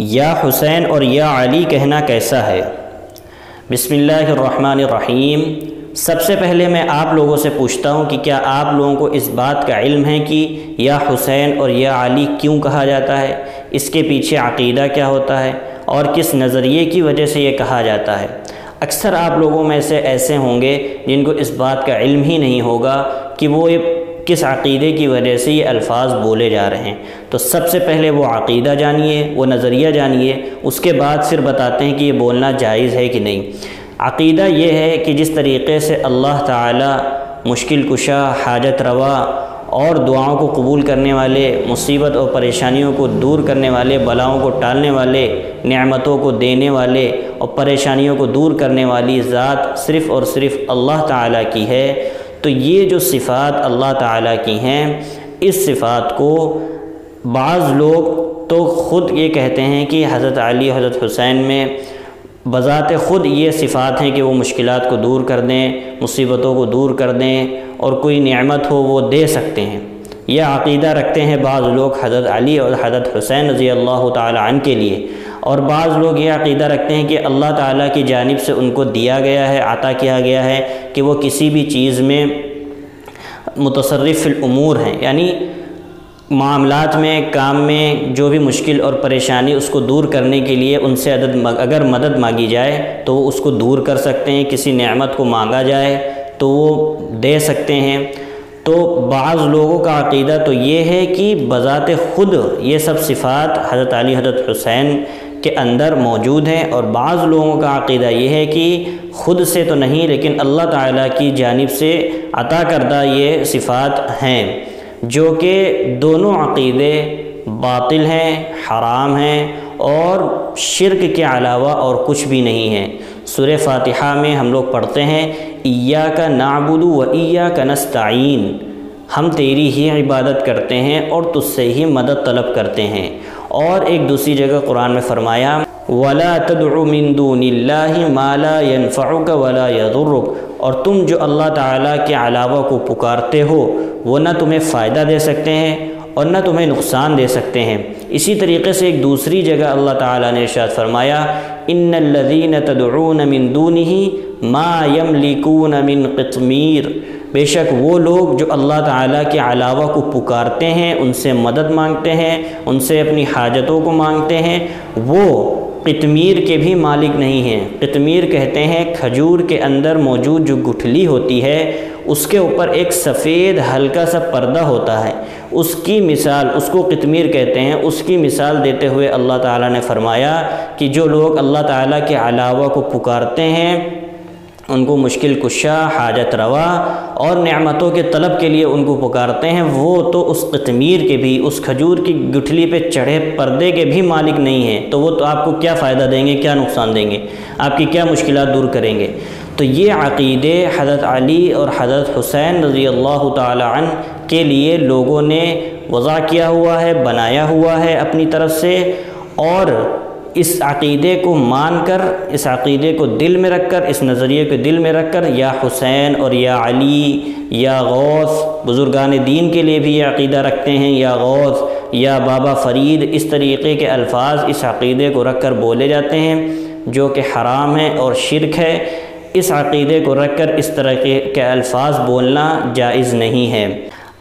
یا حسین اور یا علی کہنا کیسا ہے؟ بسم اللہ الرحمن الرحیم۔ سب سے پہلے میں آپ لوگوں سے پوچھتا ہوں کہ کیا آپ لوگوں کو اس بات کا علم ہے کہ یا حسین اور یا علی کیوں کہا جاتا ہے؟ اس کے پیچھے عقیدہ کیا ہوتا ہے اور کس نظریے کی وجہ سے یہ کہا جاتا ہے؟ اکثر آپ لوگوں میں سے ایسے ہوں گے جن کو اس بات کا علم ہی نہیں ہوگا کہ وہ کس عقیدے کی وجہ سے یہ الفاظ بولے جا رہے ہیں۔ تو سب سے پہلے وہ عقیدہ جانیے، وہ نظریہ جانیے، اس کے بعد پھر بتاتے ہیں کہ یہ بولنا جائز ہے کہ نہیں۔ عقیدہ یہ ہے کہ جس طریقے سے اللہ تعالی مشکل کشا، حاجت روا اور دعاؤں کو قبول کرنے والے، مصیبت اور پریشانیوں کو دور کرنے والے، بلاؤں کو ٹالنے والے، نعمتوں کو دینے والے اور پریشانیوں کو دور کرنے والی ذات صرف اور صرف اللہ تعالیٰ کی ہے، تو یہ جو صفات اللہ تعالیٰ کی ہیں، اس صفات کو بعض لوگ تو خود یہ کہتے ہیں کہ حضرت علی حضرت حسین میں بذات خود یہ صفات ہیں کہ وہ مشکلات کو دور کر دیں، مصیبتوں کو دور کر دیں، اور کوئی نعمت ہو وہ دے سکتے ہیں۔ یہ عقیدہ رکھتے ہیں بعض لوگ حضرت علی اور حضرت حسین رضی اللہ تعالی عنہ کے لیے، اور بعض لوگ یہ عقیدہ رکھتے ہیں کہ اللہ تعالیٰ کی جانب سے ان کو دیا گیا ہے، عطا کیا گیا ہے کہ وہ کسی بھی چیز میں متصرف فی الامور ہیں، یعنی معاملات میں، کام میں جو بھی مشکل اور پریشانی اس کو دور کرنے کے لیے ان سے اگر مدد مانگی جائے تو وہ اس کو دور کر سکتے ہیں، کسی نعمت کو مانگا جائے تو وہ دے سکتے ہیں۔ تو بعض لوگوں کا عقیدہ تو یہ ہے کہ بذات خود یہ سب صفات حضرت علی حضرت حسین کے اندر موجود ہیں، اور بعض لوگوں کا عقیدہ یہ ہے کہ خود سے تو نہیں لیکن اللہ تعالیٰ کی جانب سے عطا کردہ یہ صفات ہیں، جو کہ دونوں عقیدے باطل ہیں، حرام ہیں اور شرک کے علاوہ اور کچھ بھی نہیں ہیں۔ سورہ فاتحہ میں ہم لوگ پڑھتے ہیں ایاک نعبد و ایاک نستعین، ہم تیری ہی عبادت کرتے ہیں اور تجھ سے ہی مدد طلب کرتے ہیں۔ اور ایک دوسری جگہ قرآن میں فرمایا وَلَا تَدْعُ مِن دُونِ اللَّهِ مَا لَا يَنفَعُكَ وَلَا يَضُرُّكَ، اور تم جو اللہ تعالیٰ کے علاوہ کو پکارتے ہو وہ نہ تمہیں فائدہ دے سکتے ہیں اور نہ تمہیں نقصان دے سکتے ہیں۔ اسی طریقے سے ایک دوسری جگہ اللہ تعالیٰ نے ارشاد فرمایا ان الذین تدعون من دونہ ما یملکون من قطمیر، بے شک وہ لوگ جو اللہ تعالیٰ کے علاوہ کو پکارتے ہیں، ان سے مدد مانگتے ہیں، ان سے اپنی حاجتوں کو مانگتے ہیں، وہ قطمیر کے بھی مالک نہیں ہیں۔ قطمیر کہتے ہیں کھجور کے اندر موجود جو گٹھلی ہوتی ہے اس کے اوپر ایک سفید ہلکا سا پردہ ہوتا ہے، اس کی مثال، اس کو قطمیر کہتے ہیں، اس کی مثال دیتے ہوئے اللہ تعالیٰ نے فرمایا کہ جو لوگ اللہ تعالیٰ کے علاوہ کو پکارتے ہیں، ان کو مشکل کشا، حاجت روا اور نعمتوں کے طلب کے لیے ان کو پکارتے ہیں، وہ تو اس قطمیر کے بھی، اس کھجور کی گٹھلی پہ چڑھے پردے کے بھی مالک نہیں ہیں، تو وہ تو آپ کو کیا فائدہ دیں گے، کیا نقصان دیں گے، آپ کی کیا مشکلات دور کریں گے۔ تو یہ عقیدے حضرت علی اور حضرت حسین رضی اللہ تعالی عنہ کے لیے لوگوں نے وضع کیا ہوا ہے، بنایا ہوا ہے اپنی طرف سے، اور اس عقیدے کو مان کر، اس عقیدے کو دل میں رکھ کر، اس نظریے کو دل میں رکھ کر یا حسین اور یا علی یا غوث، بزرگان دین کے لیے بھی یہ عقیدہ رکھتے ہیں، یا غوث یا بابا فرید، اس طریقے کے الفاظ اس عقیدے کو رکھ کر بولے جاتے ہیں جو کہ حرام ہے اور شرک ہے۔ اس عقیدے کو رکھ کر اس طرح کے الفاظ بولنا جائز نہیں ہے۔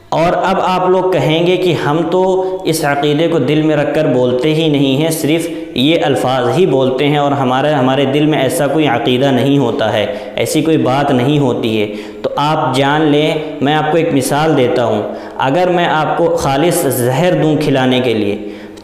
اور اب آپ لوگ کہیں گے کہ ہم تو اس عقیدے کو دل میں رکھ کر بولتے ہی نہیں ہیں، صرف یہ الفاظ ہی بولتے ہیں اور ہمارے دل میں ایسا کوئی عقیدہ نہیں ہوتا ہے، ایسی کوئی بات نہیں ہوتی ہے۔ تو آپ جان لیں، میں آپ کو ایک مثال دیتا ہوں، اگر میں آپ کو خالص زہر دوں کھلانے کے لیے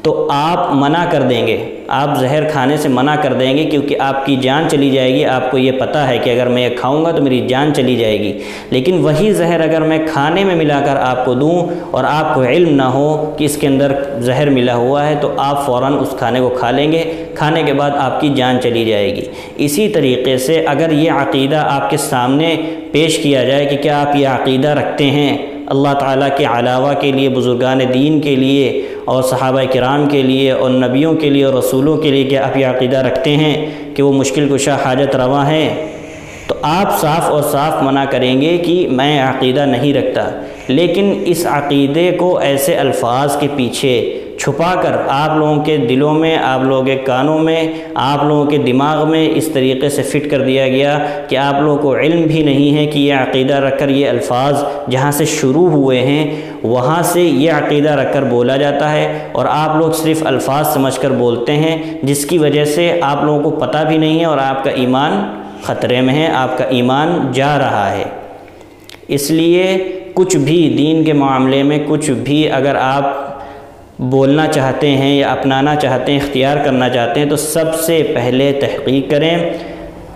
تو آپ منع کر دیں گے، آپ زہر کھانے سے منع کر دیں گے کیونکہ آپ کی جان چلی جائے گی، آپ کو یہ پتہ ہے کہ اگر میں یہ کھاؤں گا تو میری جان چلی جائے گی۔ لیکن وہی زہر اگر میں کھانے میں ملا کر آپ کو دوں اور آپ کو علم نہ ہو کہ اس کے اندر زہر ملا ہوا ہے تو آپ فوراً اس کھانے کو کھا لیں گے، کھانے کے بعد آپ کی جان چلی جائے گی۔ اسی طریقے سے اگر یہ عقیدہ آپ کے سامنے پیش کیا جائے کہ کیا آپ یہ عقیدہ رکھتے ہیں اللہ تعالیٰ کے علاوہ کے لیے، بزرگان دین کے لیے اور صحابہ کرام کے لیے اور نبیوں کے لیے اور رسولوں کے لیے، کہ آپ یہ عقیدہ رکھتے ہیں کہ وہ مشکل کشا، حاجت روا ہیں، تو آپ صاف اور صاف منع کریں گے کہ میں عقیدہ نہیں رکھتا۔ لیکن اس عقیدے کو ایسے الفاظ کے پیچھے چھپا کر آپ لوگوں کے دلوں میں، آپ لوگوں کے کانوں میں، آپ لوگوں کے دماغ میں اس طریقے سے فٹ کر دیا گیا کہ آپ لوگوں کو علم بھی نہیں ہے کہ یہ عقیدہ رکھ کر یہ الفاظ جہاں سے شروع ہوئے ہیں وہاں سے یہ عقیدہ رکھ کر بولا جاتا ہے، اور آپ لوگ صرف الفاظ سمجھ کر بولتے ہیں، جس کی وجہ سے آپ لوگوں کو پتہ بھی نہیں ہے اور آپ کا ایمان خطرے میں ہے، آپ کا ایمان جا رہا ہے۔ اس لیے کچھ بھی دین کے معاملے میں کچھ بھی اگر آپ بولنا چاہتے ہیں یا اپنانا چاہتے ہیں، اختیار کرنا چاہتے ہیں، تو سب سے پہلے تحقیق کریں،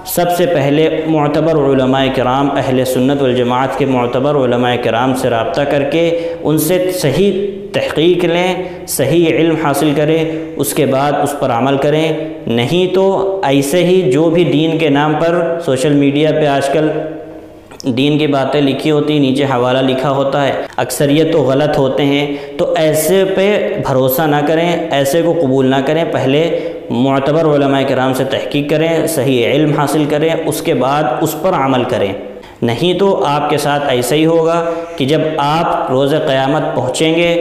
سب سے پہلے معتبر علماء کرام، اہل سنت والجماعت کے معتبر علماء کرام سے رابطہ کر کے ان سے صحیح تحقیق لیں، صحیح علم حاصل کریں، اس کے بعد اس پر عمل کریں۔ نہیں تو ایسے ہی جو بھی دین کے نام پر سوشل میڈیا پہ آج کل دین کی باتیں لکھی ہوتی ہیں، نیچے حوالہ لکھا ہوتا ہے، اکثریت تو غلط ہوتے ہیں، تو ایسے پہ بھروسہ نہ کریں، ایسے کو قبول نہ کریں۔ پہلے معتبر علماء کرام سے تحقیق کریں، صحیح علم حاصل کریں، اس کے بعد اس پر عمل کریں۔ نہیں تو آپ کے ساتھ ایسا ہی ہوگا کہ جب آپ روز قیامت پہنچیں گے،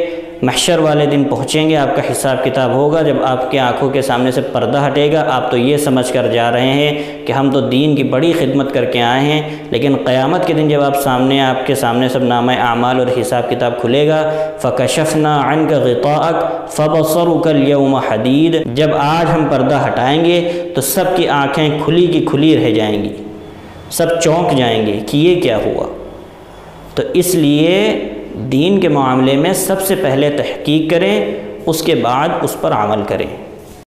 محشر والے دن پہنچیں گے، آپ کا حساب کتاب ہوگا، جب آپ کے آنکھوں کے سامنے سے پردہ ہٹے گا، آپ تو یہ سمجھ کر جا رہے ہیں کہ ہم تو دین کی بڑی خدمت کر کے آئے ہیں، لیکن قیامت کے دن جب آپ کے سامنے سب نامہ اعمال اور حساب کتاب کھلے گا، فَكَشَفْنَا عَنْكَ غِطَاءَكَ فَبَصَرُكَ الْيَوْمَ حَدِيدٌ، جب آج ہم پردہ ہٹائیں گے تو سب کی آنکھیں کھلی کی کھلی رہ جائیں گی، سب چونک جائیں گے کہ یہ کیا ہوا۔ تو اس لیے دین کے معاملے میں سب سے پہلے تحقیق کریں، اس کے بعد اس پر عمل کریں۔